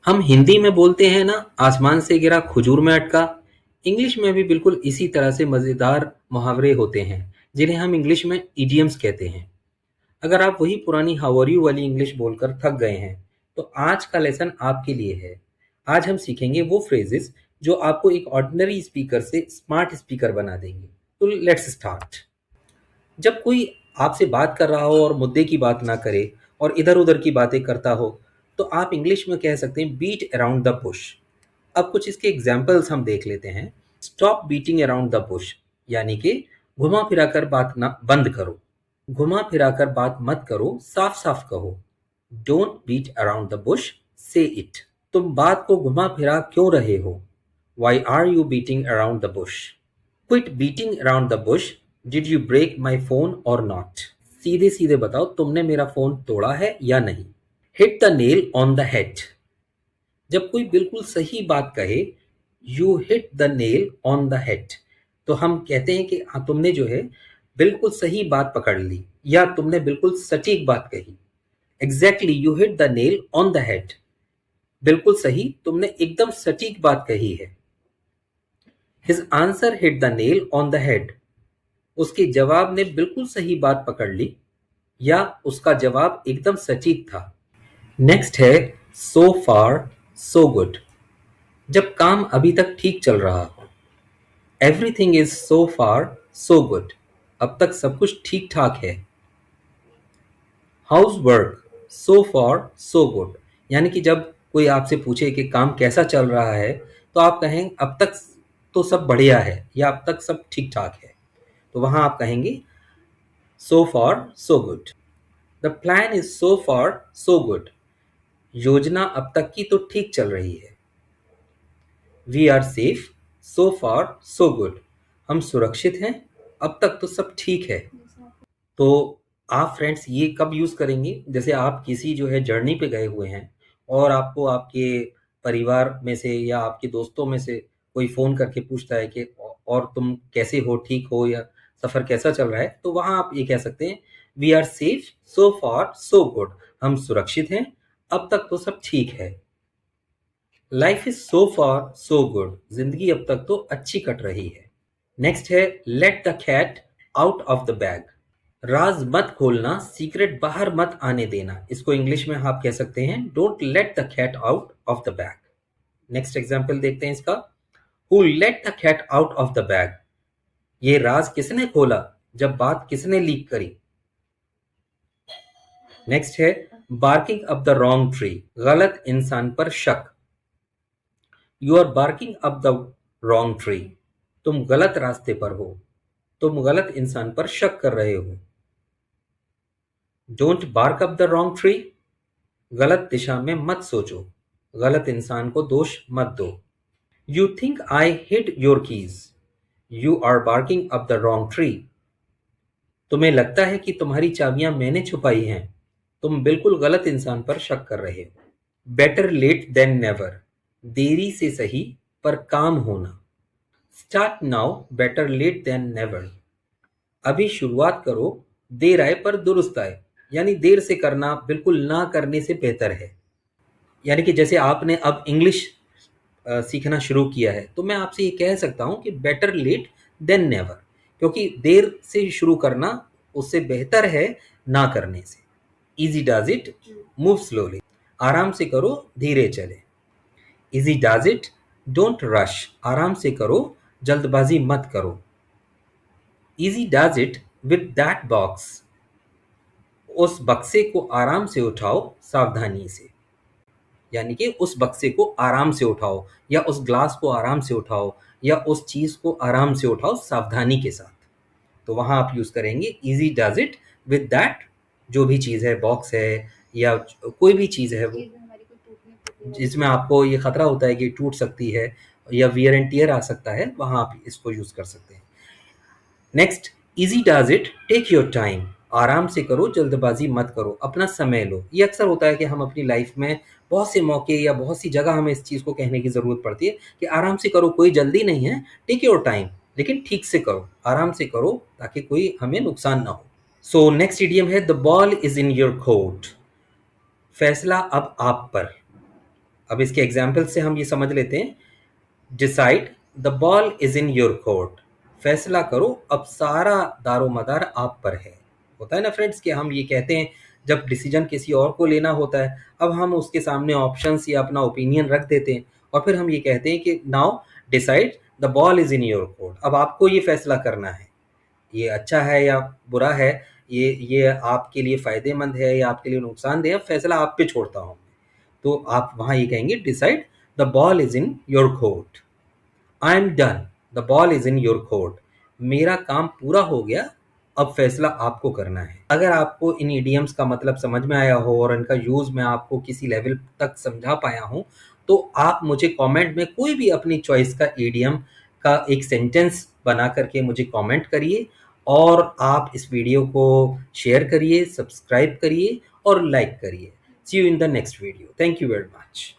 हम हिंदी में बोलते हैं ना, आसमान से गिरा खजूर में अटका। इंग्लिश में भी बिल्कुल इसी तरह से मज़ेदार मुहावरे होते हैं, जिन्हें हम इंग्लिश में इडियम्स कहते हैं। अगर आप वही पुरानी हाउ आर यू वाली इंग्लिश बोलकर थक गए हैं, तो आज का लेसन आपके लिए है। आज हम सीखेंगे वो फ्रेजेस जो आपको एक ऑर्डिनरी स्पीकर से स्मार्ट स्पीकर बना देंगे। तो लेट्स स्टार्ट। जब कोई आपसे बात कर रहा हो और मुद्दे की बात ना करे और इधर उधर की बातें करता हो, तो आप इंग्लिश में कह सकते हैं बीट अराउंड द बुश। अब कुछ इसके एग्जाम्पल्स हम देख लेते हैं। Stop beating around the Bush, यानी कि घुमा फिरा कर बात ना बंद करो। घुमा फिरा कर बात मत करो, साफ साफ कहो। Don't beat around the bush, say it. तुम बात को घुमा फिरा क्यों रहे हो? Why are you beating around the bush? Quit beating around the bush, did you break my phone और नॉट? सीधे सीधे बताओ, तुमने मेरा फोन तोड़ा है या नहीं? Hit the nail on the head. जब कोई बिल्कुल सही बात कहे, you hit the nail on the head, तो हम कहते हैं कि हाँ, तुमने जो है बिल्कुल सही बात पकड़ ली, या तुमने बिल्कुल सटीक बात कही। Exactly you hit the nail on the head, बिल्कुल सही, तुमने एकदम सटीक बात कही है। His answer hit the nail on the head, उसके जवाब ने बिल्कुल सही बात पकड़ ली, या उसका जवाब एकदम सटीक था। नेक्स्ट है सो फार सो गुड। जब काम अभी तक ठीक चल रहा हो, everything is so far so good, अब तक सब कुछ ठीक ठाक है। House work so far so good, यानी कि जब कोई आपसे पूछे कि काम कैसा चल रहा है, तो आप कहें अब तक तो सब बढ़िया है, या अब तक सब ठीक ठाक है। तो वहां आप कहेंगे so far so good. The plan is so far so good, योजना अब तक की तो ठीक चल रही है। We are safe so far so good, हम सुरक्षित हैं, अब तक तो सब ठीक है। तो आप फ्रेंड्स ये कब यूज़ करेंगे? जैसे आप किसी जो है जर्नी पे गए हुए हैं, और आपको आपके परिवार में से या आपके दोस्तों में से कोई फ़ोन करके पूछता है कि और तुम कैसे हो, ठीक हो, या सफ़र कैसा चल रहा है? तो वहाँ आप ये कह सकते हैं we are safe so far so good, हम सुरक्षित हैं, अब तक तो सब ठीक है। Life is so far so good, जिंदगी अब तक तो अच्छी कट रही है। नेक्स्ट है let the cat out of the bag. राज मत खोलना, सीक्रेट बाहर मत आने देना। इसको इंग्लिश में आप कह सकते हैं don't let the cat out of the bag. Next example देखते हैं इसका। Who let the cat out of the bag, ये राज किसने खोला, जब बात किसने लीक करी। नेक्स्ट है barking up the wrong tree, गलत इंसान पर शक। You are barking up the wrong tree, तुम गलत रास्ते पर हो, तुम गलत इंसान पर शक कर रहे हो। Don't bark up the wrong tree, गलत दिशा में मत सोचो, गलत इंसान को दोष मत दो। You think I hid your keys, you are barking up the wrong tree, तुम्हें लगता है कि तुम्हारी चाबियां मैंने छुपाई हैं, तुम बिल्कुल गलत इंसान पर शक कर रहे हो। बेटर लेट देन नेवर, देरी से सही पर काम होना। Start now better late than never, अभी शुरुआत करो, देर आए पर दुरुस्त आए, यानी देर से करना बिल्कुल ना करने से बेहतर है। यानी कि जैसे आपने अब इंग्लिश सीखना शुरू किया है, तो मैं आपसे ये कह सकता हूँ कि बेटर लेट देन नेवर, क्योंकि देर से शुरू करना उससे बेहतर है ना करने से। Easy does it, move slowly, आराम से करो, धीरे चले। Easy does it, don't rush, आराम से करो, जल्दबाजी मत करो। Easy does it with that box, उस बक्से को आराम से उठाओ, सावधानी से। यानी कि उस बक्से को आराम से उठाओ, या उस ग्लास को आराम से उठाओ, या उस चीज को आराम से उठाओ सावधानी के साथ। तो वहां आप यूज करेंगे easy does it with that, जो भी चीज है, बॉक्स है या कोई भी चीज है वो, जिसमें आपको ये खतरा होता है कि टूट सकती है या वियर एंड टियर आ सकता है, वहां आप इसको यूज कर सकते हैं। Next, easy does it take your time, आराम से करो, जल्दबाजी मत करो, अपना समय लो। ये अक्सर होता है कि हम अपनी लाइफ में बहुत से मौके या बहुत सी जगह हमें इस चीज़ को कहने की ज़रूरत पड़ती है कि आराम से करो, कोई जल्दी नहीं है, टेक योर टाइम, लेकिन ठीक से करो, आराम से करो, ताकि कोई हमें नुकसान ना हो। सो नेक्स्ट इडियम है the ball is in your court, फैसला अब आप पर। अब इसके एग्जाम्पल से हम ये समझ लेते हैं। Decide, the ball is in your court. फैसला करो, अब सारा दारोमदार आप पर है। होता है ना फ्रेंड्स कि हम ये कहते हैं जब डिसीजन किसी और को लेना होता है, अब हम उसके सामने ऑप्शंस या अपना ओपिनियन रख देते हैं और फिर हम ये कहते हैं कि now decide, the ball is in your court. अब आपको ये फैसला करना है, ये अच्छा है या बुरा है, ये आपके लिए फ़ायदेमंद है या आपके लिए नुकसानदेह है, फैसला आप पे छोड़ता हूँ। तो आप वहाँ ये कहेंगे decide, the ball is in your court. I am done, the ball is in your court. मेरा काम पूरा हो गया, अब फैसला आपको करना है। अगर आपको इन इडियम्स का मतलब समझ में आया हो और इनका यूज़ मैं आपको किसी लेवल तक समझा पाया हूँ, तो आप मुझे कमेंट में कोई भी अपनी चॉइस का इडियम का एक सेंटेंस बना करके मुझे कमेंट करिए और आप इस वीडियो को शेयर करिए, सब्सक्राइब करिए और लाइक करिए। See you in the next video. Thank you very much.